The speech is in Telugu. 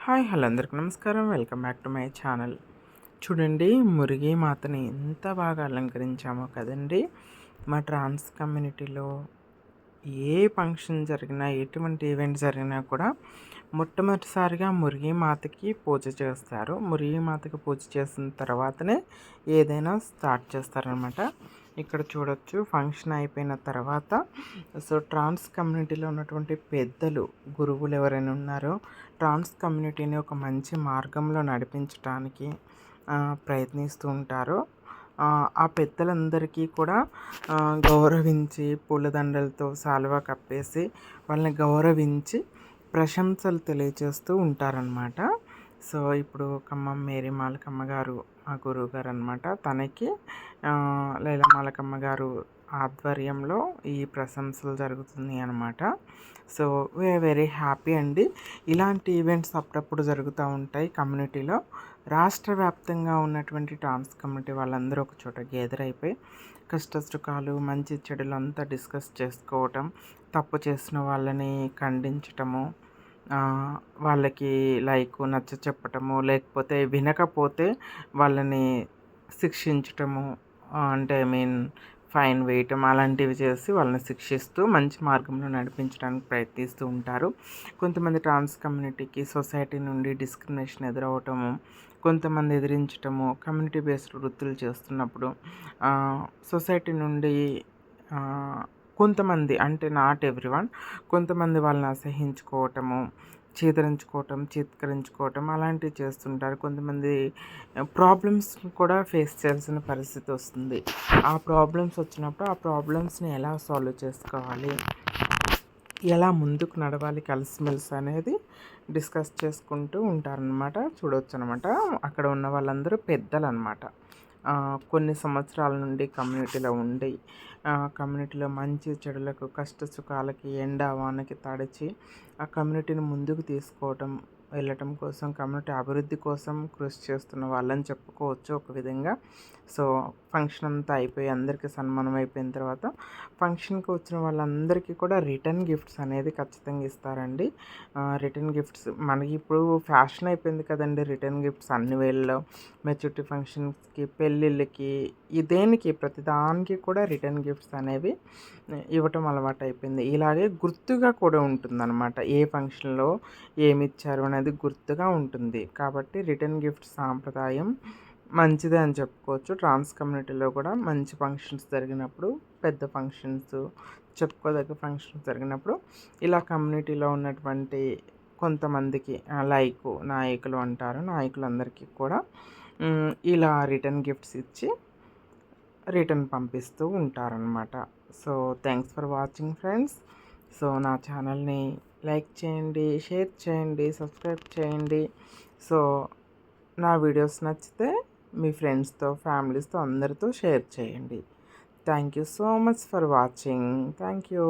హాయ్ హలో అందరికి నమస్కారం. Welcome back to my channel. చూడండి, మురిగి మాతని ఎంత బాగా అలంకరించామో కదండి. మా ట్రాన్స్ కమ్యూనిటీలో ఏ ఫంక్షన్ జరిగినా, ఎటువంటి ఈవెంట్ జరిగినా కూడా మొట్టమొదటిసారిగా మురిగి మాతకి పూజ చేస్తారు. మురిగి మాతకి పూజ చేసిన తర్వాతనే ఏదైనా స్టార్ట్ చేస్తారనమాట. ఇక్కడ చూడొచ్చు, ఫంక్షన్ అయిపోయిన తర్వాత ట్రాన్స్ కమ్యూనిటీలో ఉన్నటువంటి పెద్దలు, గురువులు ఎవరైనా ఉన్నారో ట్రాన్స్ కమ్యూనిటీని ఒక మంచి మార్గంలో నడిపించడానికి ప్రయత్నిస్తూ ఉంటారు. ఆ పెద్దలందరికీ కూడా గౌరవించి పూలదండలతో శాలువా కప్పేసి వాళ్ళని గౌరవించి ప్రశంసలు తెలియజేస్తూ ఉంటారనమాట. సో ఇప్పుడు ఖమ్మం మేరీ మాలకమ్మ గారు మా గురువు గారు అనమాట. తనకి లైలా మాలకమ్మ గారు ఆధ్వర్యంలో ఈ ప్రశంసలు జరుగుతుంది అనమాట. సో వీఆర్ వెరీ హ్యాపీ అండి. ఇలాంటి ఈవెంట్స్ అప్పుడప్పుడు జరుగుతూ ఉంటాయి కమ్యూనిటీలో. రాష్ట్ర వ్యాప్తంగా ఉన్నటువంటి ట్రాన్స్ కమ్యూనిటీ వాళ్ళందరూ ఒక చోట గ్యాదర్ అయిపోయి కష్టసుఖాలు, మంచి చెడులు అంతా డిస్కస్ చేసుకోవటం, తప్పు చేసిన వాళ్ళని ఖండించటము, వాళ్ళకి నచ్చ చెప్పటము, లేకపోతే వినకపోతే వాళ్ళని శిక్షించటము, అంటే ఫైన్ వేయటం, అలాంటివి చేసి వాళ్ళని శిక్షిస్తూ మంచి మార్గంలో నడిపించడానికి ప్రయత్నిస్తూ ఉంటారు. కొంతమంది ట్రాన్స్ కమ్యూనిటీకి సొసైటీ నుండి డిస్క్రిమినేషన్ ఎదురవటము, కొంతమంది ఎదిరించటము, కమ్యూనిటీ బేస్డ్ వృత్తులు చేస్తున్నప్పుడు సొసైటీ నుండి కొంతమంది, అంటే నాట్ ఎవ్రీవన్, కొంతమంది వాళ్ళని అసహించుకోవటము, చీత్కరించుకోవటం అలాంటివి చేస్తుంటారు. కొంతమంది ప్రాబ్లమ్స్ కూడా ఫేస్ చేయాల్సిన పరిస్థితి వస్తుంది. ఆ ప్రాబ్లమ్స్ వచ్చినప్పుడు ఆ ప్రాబ్లమ్స్ని ఎలా సాల్వ్ చేసుకోవాలి, ఎలా ముందుకు నడవాలి కలిసిమెలిసి అనేది డిస్కస్ చేసుకుంటూ ఉంటారనమాట. చూడవచ్చు అనమాట. అక్కడ ఉన్న వాళ్ళందరూ పెద్దలు అనమాట. కొన్ని సంవత్సరాల నుండి కమ్యూనిటీలో ఉండి కమ్యూనిటీలో మంచి చెడులకు, కష్ట సుఖాలకి, ఎండ వానకి తడిచి ఆ కమ్యూనిటీని ముందుకు వెళ్ళటం కోసం, కమ్యూనిటీ అభివృద్ధి కోసం కృషి చేస్తున్న వాళ్ళని చెప్పుకోవచ్చు ఒక విధంగా. సో ఫంక్షన్ అంతా అయిపోయి అందరికీ సన్మానం అయిపోయిన తర్వాత ఫంక్షన్కి వచ్చిన వాళ్ళందరికీ కూడా రిటర్న్ గిఫ్ట్స్ అనేది ఖచ్చితంగా ఇస్తారండి. రిటర్న్ గిఫ్ట్స్ మనకి ఇప్పుడు ఫ్యాషన్ అయిపోయింది కదండి. రిటర్న్ గిఫ్ట్స్ అన్ని వేళల్లో మెచ్యూరిటీ ఫంక్షన్స్కి, పెళ్ళిళ్ళకి, దేనికి ప్రతిదానికి కూడా రిటర్న్ గిఫ్ట్స్ అనేవి ఇవ్వటం అలవాటు అయిపోయింది. ఇలాగే గుర్తుగా కూడా ఉంటుందన్నమాట. ఏ ఫంక్షన్లో ఏమి ఇచ్చారు అనేది గుర్తుగా ఉంటుంది. కాబట్టి రిటర్న్ గిఫ్ట్ సాంప్రదాయం మంచిదే అని చెప్పుకోవచ్చు. ట్రాన్స్ కమ్యూనిటీలో కూడా మంచి ఫంక్షన్స్ జరిగినప్పుడు, పెద్ద ఫంక్షన్స్, చెప్పుకోదగ్గ ఫంక్షన్స్ జరిగినప్పుడు ఇలా కమ్యూనిటీలో ఉన్నటువంటి కొంతమందికి నాయకులు అంటారు, నాయకులందరికీ కూడా ఇలా రిటర్న్ గిఫ్ట్స్ ఇచ్చి రిటర్న్ పంపిస్తూ ఉంటారనమాట. So thanks for watching friends. So నా ఛానల్ని లైక్ చేయండి, షేర్ చేయండి, సబ్స్క్రైబ్ చేయండి. సో నా వీడియోస్ నచ్చితే మీ ఫ్రెండ్స్తో, ఫ్యామిలీస్తో అందరితో షేర్ చేయండి. Thank you so much for watching. Thank you.